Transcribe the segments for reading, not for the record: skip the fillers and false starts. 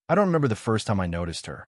I don't remember the first time I noticed her,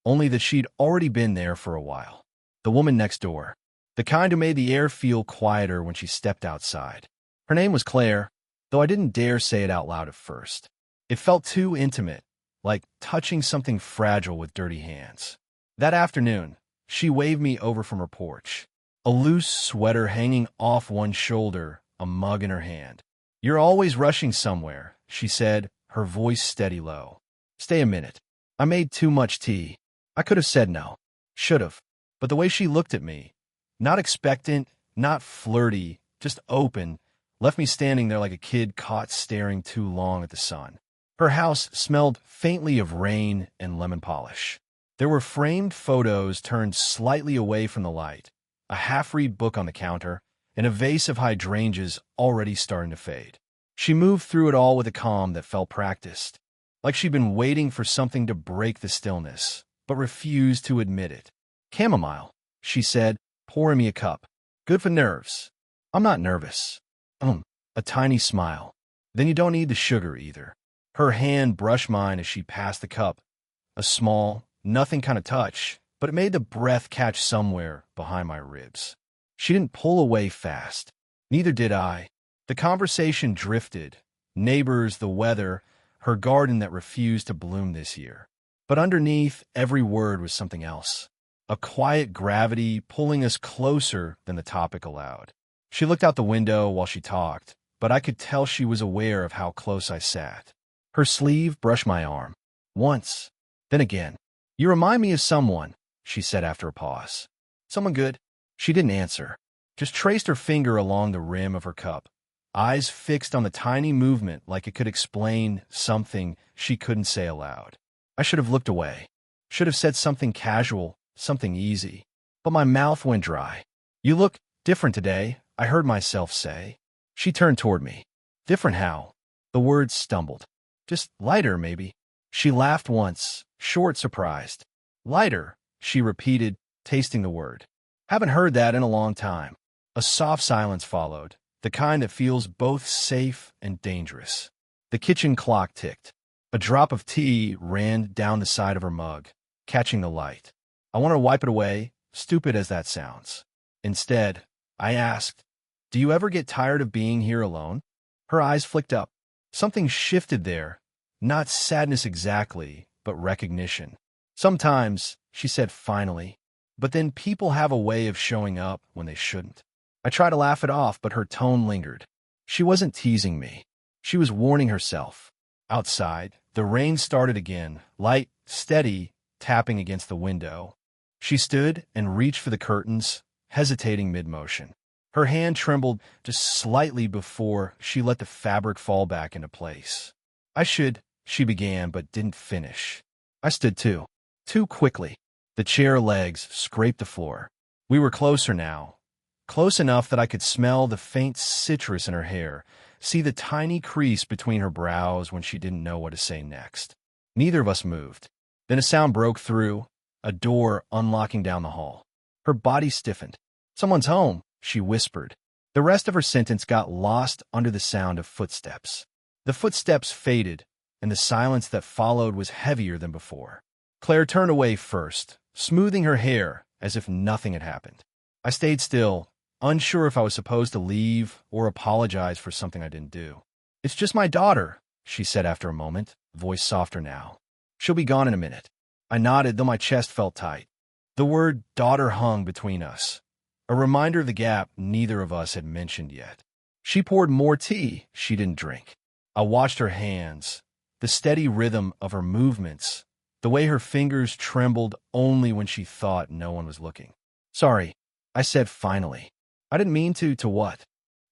only that she'd already been there for a while. The woman next door, the kind who made the air feel quieter when she stepped outside. Her name was Claire, though I didn't dare say it out loud at first. It felt too intimate, like touching something fragile with dirty hands. That afternoon, she waved me over from her porch, a loose sweater hanging off one shoulder, a mug in her hand. "You're always rushing somewhere," she said, her voice steady low. "Stay a minute. I made too much tea." I could have said no. Should have. But the way she looked at me, not expectant, not flirty, just open, left me standing there like a kid caught staring too long at the sun. Her house smelled faintly of rain and lemon polish. There were framed photos turned slightly away from the light, a half-read book on the counter, and a vase of hydrangeas already starting to fade. She moved through it all with a calm that felt practiced, like she'd been waiting for something to break the stillness, but refused to admit it. "Chamomile," she said, pouring me a cup. "Good for nerves." "I'm not nervous." A tiny smile. "Then you don't need the sugar either." Her hand brushed mine as she passed the cup, a small, nothing kind of touch, but it made the breath catch somewhere behind my ribs. She didn't pull away fast. Neither did I. The conversation drifted. Neighbors, the weather, her garden that refused to bloom this year. But underneath every word was something else. A quiet gravity pulling us closer than the topic allowed. She looked out the window while she talked, but I could tell she was aware of how close I sat. Her sleeve brushed my arm. Once, then again. "You remind me of someone," she said after a pause. "Someone good?" She didn't answer, just traced her finger along the rim of her cup, eyes fixed on the tiny movement like it could explain something she couldn't say aloud. I should have looked away, should have said something casual, something easy, but my mouth went dry. "You look different today," I heard myself say. She turned toward me. "Different how?" The words stumbled. "Just lighter, maybe." She laughed once, short, surprised. "Lighter," she repeated, tasting the word. "Haven't heard that in a long time." A soft silence followed, the kind that feels both safe and dangerous. The kitchen clock ticked. A drop of tea ran down the side of her mug, catching the light. I wanted to wipe it away, stupid as that sounds. Instead, I asked, "Do you ever get tired of being here alone?" Her eyes flicked up. Something shifted there, not sadness exactly, but recognition. "Sometimes," she said finally, "but then people have a way of showing up when they shouldn't." I tried to laugh it off, but her tone lingered. She wasn't teasing me. She was warning herself. Outside, the rain started again, light, steady, tapping against the window. She stood and reached for the curtains, hesitating mid-motion. Her hand trembled just slightly before she let the fabric fall back into place. She began, but didn't finish. I stood too quickly. The chair legs scraped the floor. We were closer now, close enough that I could smell the faint citrus in her hair, see the tiny crease between her brows when she didn't know what to say next. Neither of us moved. Then a sound broke through, a door unlocking down the hall. Her body stiffened. "Someone's home," she whispered. The rest of her sentence got lost under the sound of footsteps. The footsteps faded, and the silence that followed was heavier than before. Claire turned away first, smoothing her hair as if nothing had happened. I stayed still, unsure if I was supposed to leave or apologize for something I didn't do. "It's just my daughter," she said after a moment, voice softer now. "She'll be gone in a minute." I nodded, though my chest felt tight. The word daughter hung between us, a reminder of the gap neither of us had mentioned yet. She poured more tea she didn't drink. I watched her hands, the steady rhythm of her movements, the way her fingers trembled only when she thought no one was looking. "Sorry," I said finally. "I didn't mean to." "To what?"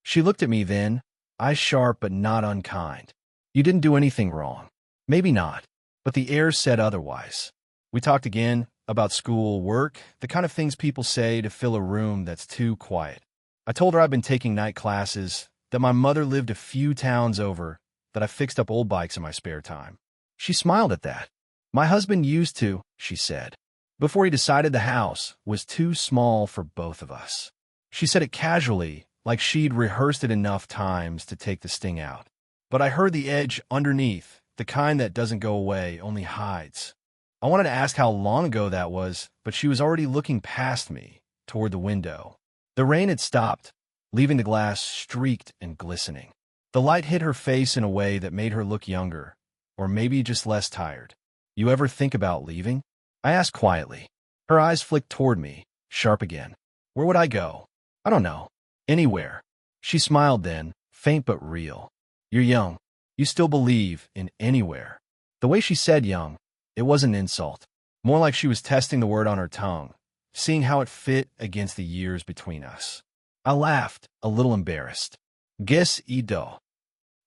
She looked at me then, eyes sharp but not unkind. "You didn't do anything wrong." Maybe not, but the air said otherwise. We talked again about school, work, the kind of things people say to fill a room that's too quiet. I told her I'd been taking night classes, that my mother lived a few towns over, that I fixed up old bikes in my spare time. She smiled at that. "My husband used to," she said, "before he decided the house was too small for both of us." She said it casually, like she'd rehearsed it enough times to take the sting out. But I heard the edge underneath, the kind that doesn't go away, only hides. I wanted to ask how long ago that was, but she was already looking past me, toward the window. The rain had stopped, leaving the glass streaked and glistening. The light hit her face in a way that made her look younger, or maybe just less tired. You ever think about leaving? I asked quietly. Her eyes flicked toward me, sharp again. Where would I go? I don't know. Anywhere. She smiled then, faint but real. You're young. You still believe in anywhere. The way she said young, it wasn't an insult. More like she was testing the word on her tongue, seeing how it fit against the years between us. I laughed, a little embarrassed. Guess ido.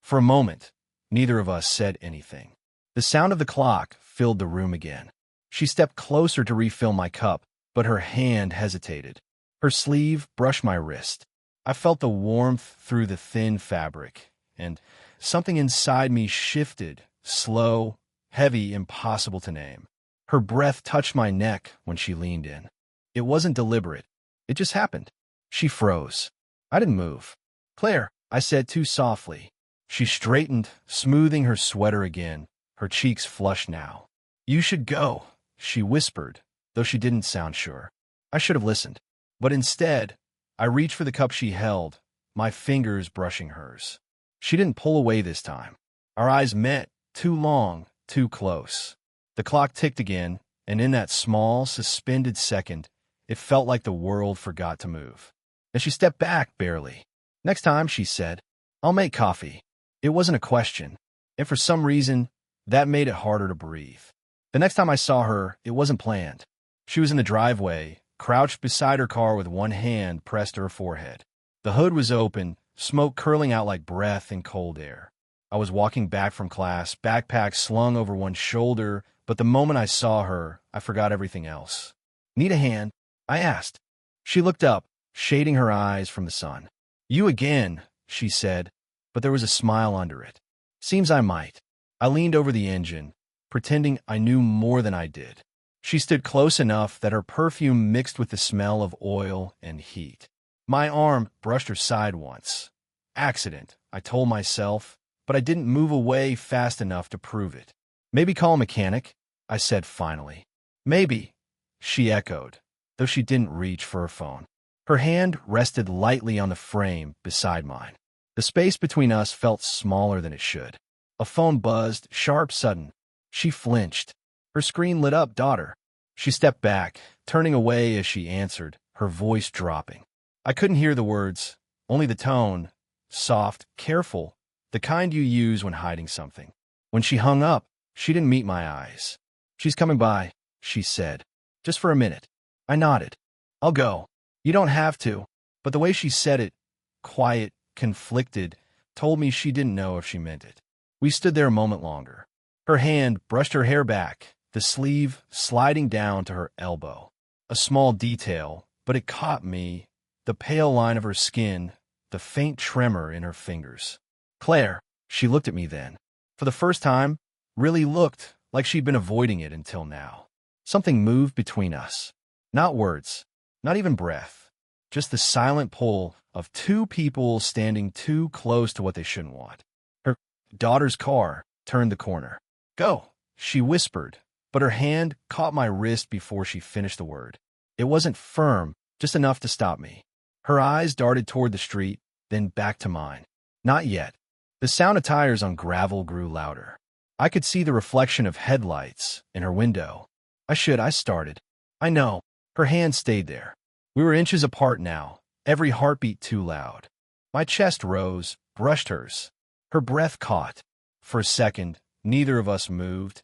For a moment, neither of us said anything. The sound of the clock filled the room again. She stepped closer to refill my cup, but her hand hesitated. Her sleeve brushed my wrist. I felt the warmth through the thin fabric, and something inside me shifted, slow, heavy, impossible to name. Her breath touched my neck when she leaned in. It wasn't deliberate. It just happened. She froze. I didn't move. Claire, I said too softly. She straightened, smoothing her sweater again, her cheeks flushed now. You should go, she whispered, though she didn't sound sure. I should have listened. But instead, I reached for the cup she held, my fingers brushing hers. She didn't pull away this time. Our eyes met, too long, too close. The clock ticked again, and in that small, suspended second, it felt like the world forgot to move. And she stepped back, barely. Next time, she said, I'll make coffee. It wasn't a question, and for some reason, that made it harder to breathe. The next time I saw her, it wasn't planned. She was in the driveway, crouched beside her car with one hand pressed to her forehead. The hood was open, smoke curling out like breath in cold air. I was walking back from class, backpack slung over one shoulder, but the moment I saw her, I forgot everything else. Need a hand? I asked. She looked up, shading her eyes from the sun. You again, she said, but there was a smile under it. Seems I might. I leaned over the engine, pretending I knew more than I did. She stood close enough that her perfume mixed with the smell of oil and heat. My arm brushed her side once. Accident, I told myself, but I didn't move away fast enough to prove it. Maybe call a mechanic, I said finally. Maybe, she echoed, though she didn't reach for her phone. Her hand rested lightly on the frame beside mine. The space between us felt smaller than it should. A phone buzzed, sharp, sudden. She flinched. Her screen lit up, daughter. She stepped back, turning away as she answered, her voice dropping. I couldn't hear the words, only the tone, soft, careful, the kind you use when hiding something. When she hung up, she didn't meet my eyes. She's coming by, she said. Just for a minute. I nodded. I'll go. You don't have to. But the way she said it, quiet, conflicted, told me she didn't know if she meant it. We stood there a moment longer. Her hand brushed her hair back, the sleeve sliding down to her elbow. A small detail, but it caught me, the pale line of her skin, the faint tremor in her fingers. Claire, she looked at me then. For the first time, really looked like she'd been avoiding it until now. Something moved between us. Not words, not even breath, just the silent pull of two people standing too close to what they shouldn't want. Her daughter's car turned the corner. Go, she whispered, but her hand caught my wrist before she finished the word. It wasn't firm, just enough to stop me. Her eyes darted toward the street, then back to mine. Not yet. The sound of tires on gravel grew louder. I could see the reflection of headlights in her window. I started. I know. Her hand stayed there. We were inches apart now, every heartbeat too loud. My chest rose, brushed hers. Her breath caught. For a second, neither of us moved,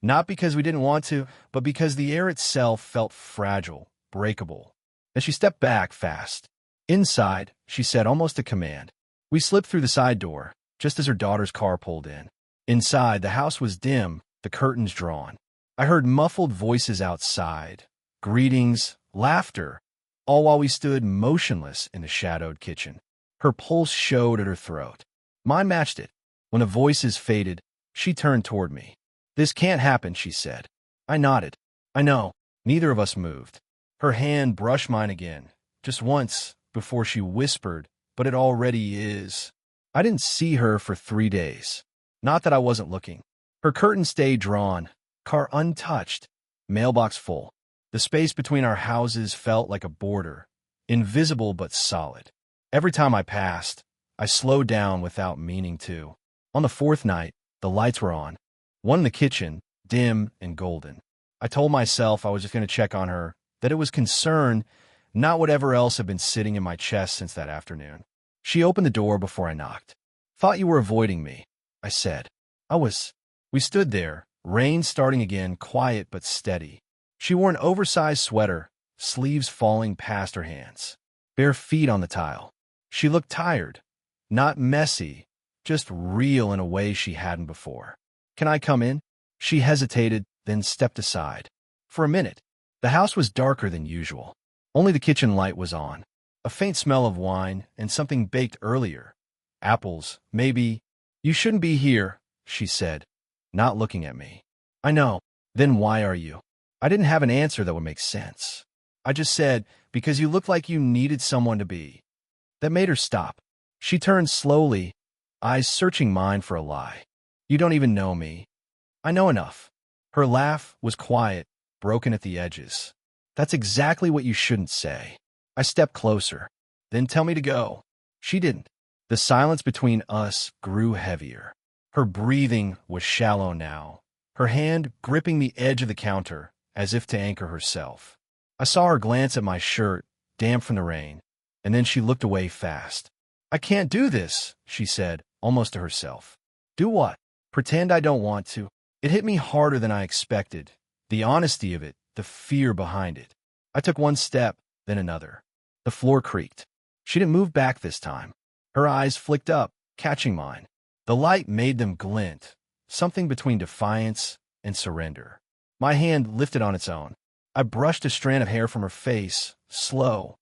not because we didn't want to, but because the air itself felt fragile, breakable. Then she stepped back fast. Inside, she said almost a command. We slipped through the side door, just as her daughter's car pulled in. Inside, the house was dim, the curtains drawn. I heard muffled voices outside, greetings, laughter, all while we stood motionless in the shadowed kitchen. Her pulse showed at her throat. Mine matched it. When the voices faded, she turned toward me. This can't happen, she said. I nodded. I know. Neither of us moved. Her hand brushed mine again, just once, before she whispered, but it already is. I didn't see her for 3 days. Not that I wasn't looking. Her curtain stayed drawn, car untouched, mailbox full. The space between our houses felt like a border, invisible but solid. Every time I passed, I slowed down without meaning to. On the fourth night, the lights were on. One in the kitchen, dim and golden. I told myself I was just going to check on her, that it was concern, not whatever else had been sitting in my chest since that afternoon. She opened the door before I knocked. "Thought you were avoiding me," I said. I was. We stood there, rain starting again, quiet but steady. She wore an oversized sweater, sleeves falling past her hands. Bare feet on the tile. She looked tired. Not messy, just real in a way she hadn't before. "Can I come in?" She hesitated, then stepped aside. For a minute, the house was darker than usual. Only the kitchen light was on. A faint smell of wine and something baked earlier. Apples, maybe. "You shouldn't be here," she said, not looking at me. "I know. Then why are you?" I didn't have an answer that would make sense. I just said, "Because you look like you needed someone to be." That made her stop. She turned slowly, eyes searching mine for a lie. "You don't even know me." "I know enough." Her laugh was quiet, broken at the edges. "That's exactly what you shouldn't say." I stepped closer. "Then tell me to go." She didn't. The silence between us grew heavier. Her breathing was shallow now, her hand gripping the edge of the counter as if to anchor herself. I saw her glance at my shirt, damp from the rain, and then she looked away fast. "I can't do this," she said, almost to herself. "Do what?" "Pretend I don't want to." It hit me harder than I expected. The honesty of it, the fear behind it. I took one step, then another. The floor creaked. She didn't move back this time. Her eyes flicked up, catching mine. The light made them glint, something between defiance and surrender. My hand lifted on its own. I brushed a strand of hair from her face, slow,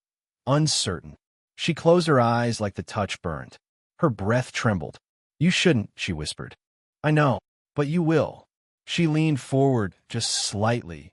uncertain. She closed her eyes like the touch burned. Her breath trembled. "You shouldn't," she whispered. "I know, but you will." She leaned forward just slightly,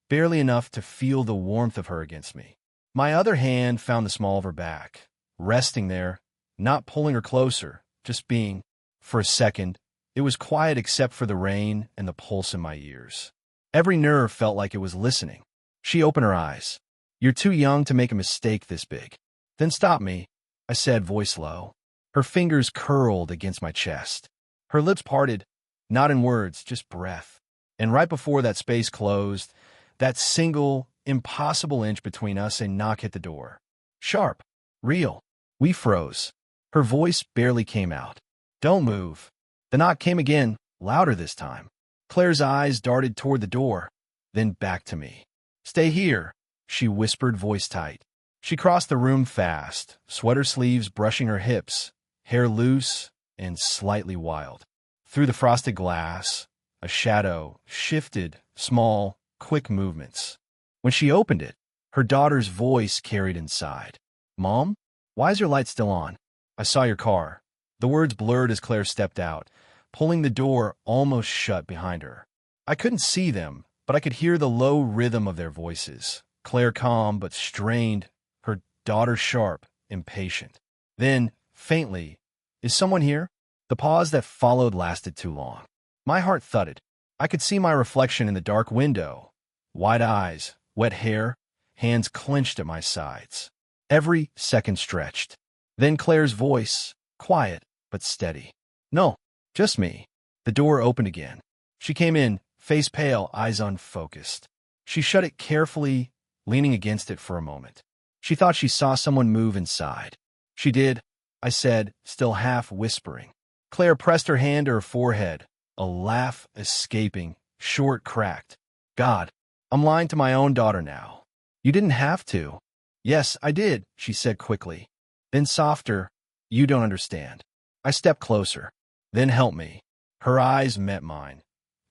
barely enough to feel the warmth of her against me. My other hand found the small of her back, resting there, not pulling her closer, just being. For a second, it was quiet except for the rain and the pulse in my ears. Every nerve felt like it was listening. She opened her eyes. "You're too young to make a mistake this big." "Then stop me," I said, voice low. Her fingers curled against my chest. Her lips parted, not in words, just breath. And right before that space closed, that single, impossible inch between us, a knock hit the door. Sharp. Real. We froze. Her voice barely came out. "Don't move." The knock came again, louder this time. Claire's eyes darted toward the door, then back to me. "Stay here," she whispered, voice tight. She crossed the room fast, sweater sleeves brushing her hips, hair loose and slightly wild. Through the frosted glass, a shadow shifted, small, quick movements. When she opened it, her daughter's voice carried inside. "Mom, why is your light still on?" "I saw your car." The words blurred as Claire stepped out, pulling the door almost shut behind her. I couldn't see them, but I could hear the low rhythm of their voices. Claire calm but strained, her daughter sharp, impatient. Then, faintly, "Is someone here?" The pause that followed lasted too long. My heart thudded. I could see my reflection in the dark window. Wide eyes, wet hair, hands clenched at my sides. Every second stretched. Then Claire's voice, quiet but steady. "No, just me." The door opened again. She came in, face pale, eyes unfocused. She shut it carefully, leaning against it for a moment. She thought she saw someone move inside. "She did," I said, still half whispering. Claire pressed her hand to her forehead, a laugh escaping, short, cracked. "God, I'm lying to my own daughter now." "You didn't have to." "Yes, I did," she said quickly. Then softer, "You don't understand." I stepped closer. "Then help me." Her eyes met mine.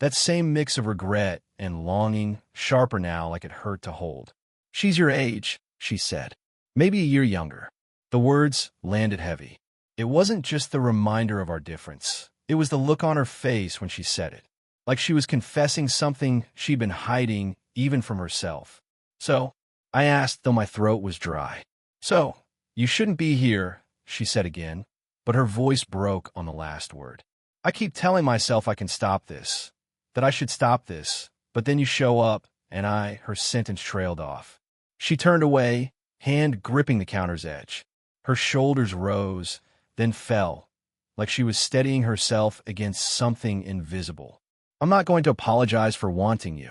That same mix of regret and longing, sharper now like it hurt to hold. "She's your age," she said. "Maybe a year younger." The words landed heavy. It wasn't just the reminder of our difference. It was the look on her face when she said it. Like she was confessing something she'd been hiding even from herself. "So," I asked, though my throat was dry. "So, you shouldn't be here," she said again, but her voice broke on the last word. I keep telling myself I can stop this, that I should stop this, but then you show up, and her sentence trailed off. She turned away, hand gripping the counter's edge. Her shoulders rose, then fell, like she was steadying herself against something invisible. I'm not going to apologize for wanting you,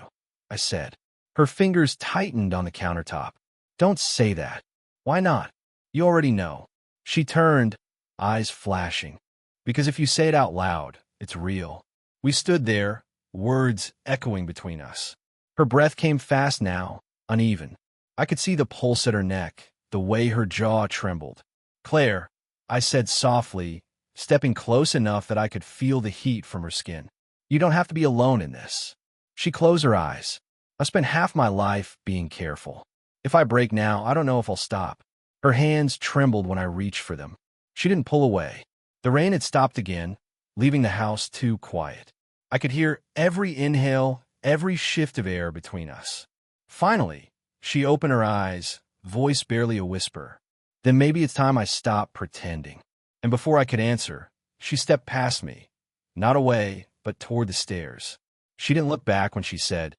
I said. Her fingers tightened on the countertop. Don't say that. Why not? You already know. She turned, eyes flashing. Because if you say it out loud, it's real. We stood there, words echoing between us. Her breath came fast now, uneven. I could see the pulse at her neck, the way her jaw trembled. Claire, I said softly, stepping close enough that I could feel the heat from her skin. You don't have to be alone in this. She closed her eyes. I've spent half my life being careful. If I break now, I don't know if I'll stop. Her hands trembled when I reached for them. She didn't pull away. The rain had stopped again, leaving the house too quiet. I could hear every inhale, every shift of air between us. Finally, she opened her eyes, voice barely a whisper. Then maybe it's time I stop pretending. And before I could answer, she stepped past me, not away, but toward the stairs. She didn't look back when she said,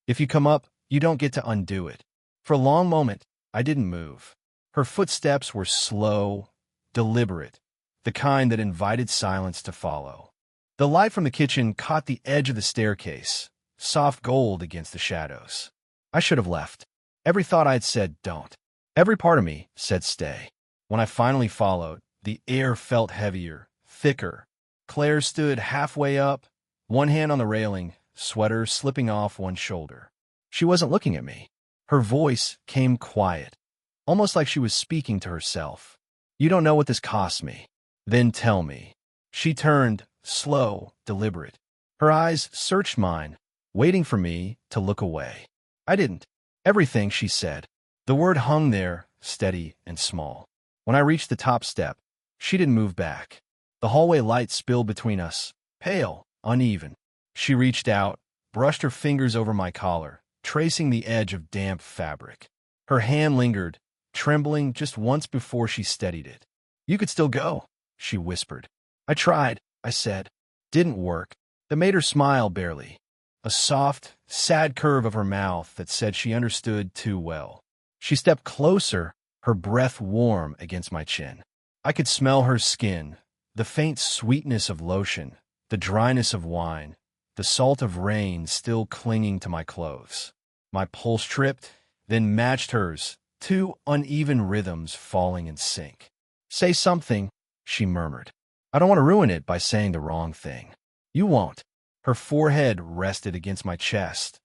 "If you come up, you don't get to undo it." For a long moment, I didn't move. Her footsteps were slow, deliberate, the kind that invited silence to follow. The light from the kitchen caught the edge of the staircase, soft gold against the shadows. I should have left. Every thought I had said, don't. Every part of me said, stay. When I finally followed, the air felt heavier, thicker. Claire stood halfway up, one hand on the railing, sweater slipping off one shoulder. She wasn't looking at me. Her voice came quiet, almost like she was speaking to herself. You don't know what this cost me. Then tell me. She turned, slow, deliberate. Her eyes searched mine, waiting for me to look away. I didn't. Everything, she said. The word hung there, steady and small. When I reached the top step, she didn't move back. The hallway light spilled between us, pale, uneven. She reached out, brushed her fingers over my collar, tracing the edge of damp fabric. Her hand lingered, trembling just once before she steadied it. You could still go, she whispered. I tried, I said. Didn't work. That made her smile barely. A soft, sad curve of her mouth that said she understood too well. She stepped closer, her breath warm against my chin. I could smell her skin, the faint sweetness of lotion, the dryness of wine, the salt of rain still clinging to my clothes. My pulse tripped, then matched hers, two uneven rhythms falling in sync. Say something, she murmured. I don't want to ruin it by saying the wrong thing. You won't. Her forehead rested against my chest,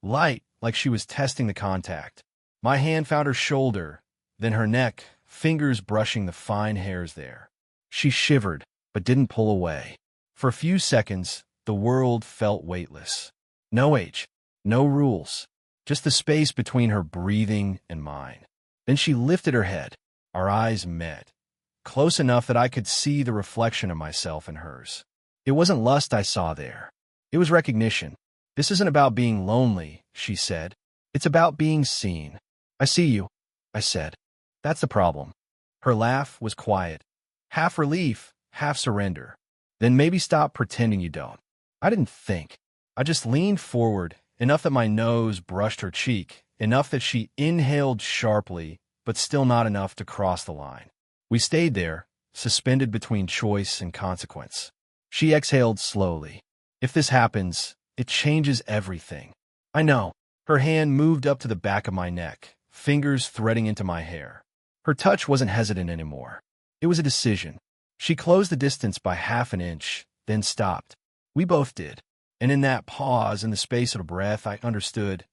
light like she was testing the contact. My hand found her shoulder, then her neck, fingers brushing the fine hairs there. She shivered, but didn't pull away. For a few seconds, the world felt weightless. No age, no rules, just the space between her breathing and mine. Then she lifted her head. Our eyes met, close enough that I could see the reflection of myself in hers. It wasn't lust I saw there. It was recognition. This isn't about being lonely, she said. It's about being seen. I see you, I said. That's the problem. Her laugh was quiet, half relief, half surrender. Then maybe stop pretending you don't. I didn't think. I just leaned forward, enough that my nose brushed her cheek, enough that she inhaled sharply, but still not enough to cross the line. We stayed there, suspended between choice and consequence. She exhaled slowly. If this happens, it changes everything. I know. Her hand moved up to the back of my neck, fingers threading into my hair. Her touch wasn't hesitant anymore. It was a decision. She closed the distance by half an inch, then stopped. We both did. And in that pause, in the space of a breath, I understood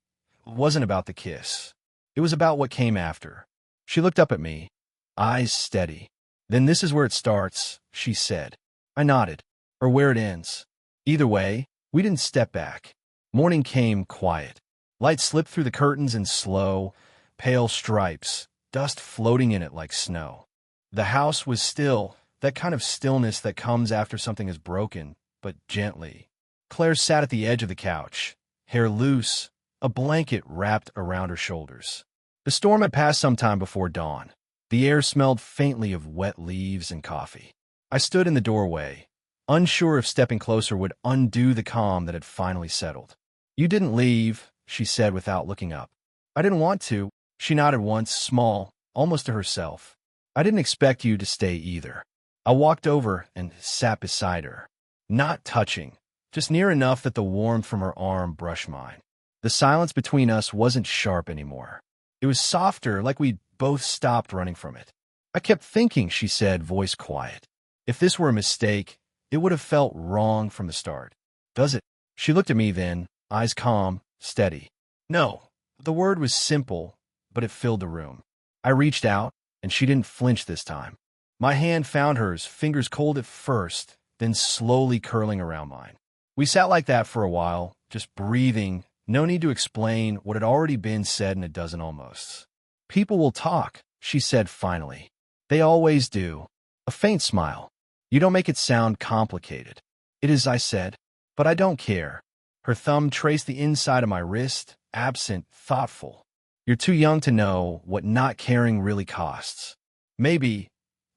it wasn't about the kiss. It was about what came after. She looked up at me, eyes steady. Then this is where it starts, she said. I nodded. Or where it ends. Either way, we didn't step back. Morning came quiet. Light slipped through the curtains in slow, pale stripes, dust floating in it like snow. The house was still, that kind of stillness that comes after something is broken, but gently. Claire sat at the edge of the couch, hair loose, a blanket wrapped around her shoulders. The storm had passed some time before dawn. The air smelled faintly of wet leaves and coffee. I stood in the doorway, unsure if stepping closer would undo the calm that had finally settled. "You didn't leave," she said without looking up. "I didn't want to." She nodded once, small, almost to herself. "I didn't expect you to stay either." I walked over and sat beside her. Not touching, just near enough that the warmth from her arm brushed mine. The silence between us wasn't sharp anymore. It was softer, like we'd both stopped running from it. "I kept thinking," she said, voice quiet. "If this were a mistake, it would have felt wrong from the start." "Does it?" She looked at me then, eyes calm, steady. "No." The word was simple, but it filled the room. I reached out, and she didn't flinch this time. My hand found hers, fingers cold at first, then slowly curling around mine. We sat like that for a while, just breathing, no need to explain what had already been said in a dozen almosts. "People will talk," she said finally. "They always do." A faint smile. "You don't make it sound complicated." "It is," I said, "but I don't care." Her thumb traced the inside of my wrist, absent, thoughtful. "You're too young to know what not caring really costs." "Maybe,"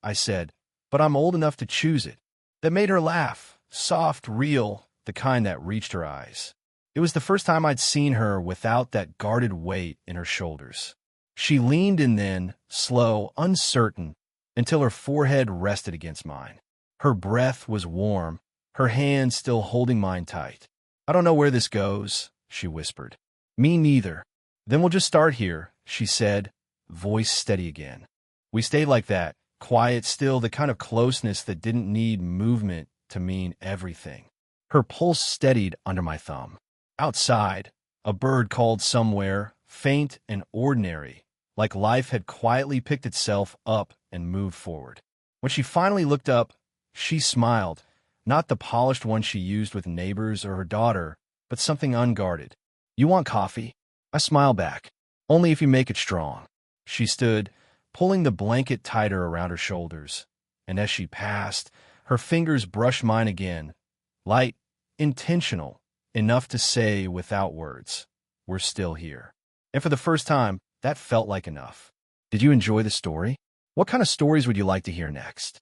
I said, "but I'm old enough to choose it." That made her laugh, soft, real, the kind that reached her eyes. It was the first time I'd seen her without that guarded weight in her shoulders. She leaned in then, slow, uncertain, until her forehead rested against mine. Her breath was warm, her hand still holding mine tight. "I don't know where this goes," she whispered. "Me neither." "Then we'll just start here," she said, voice steady again. We stayed like that, quiet still, the kind of closeness that didn't need movement to mean everything. Her pulse steadied under my thumb. Outside, a bird called somewhere, faint and ordinary, like life had quietly picked itself up and moved forward. When she finally looked up, she smiled, not the polished one she used with neighbors or her daughter, but something unguarded. "You want coffee?" I smiled back. "Only if you make it strong." She stood, pulling the blanket tighter around her shoulders, and as she passed, her fingers brushed mine again, light, intentional, enough to say without words, "We're still here." And for the first time, that felt like enough. Did you enjoy the story? What kind of stories would you like to hear next?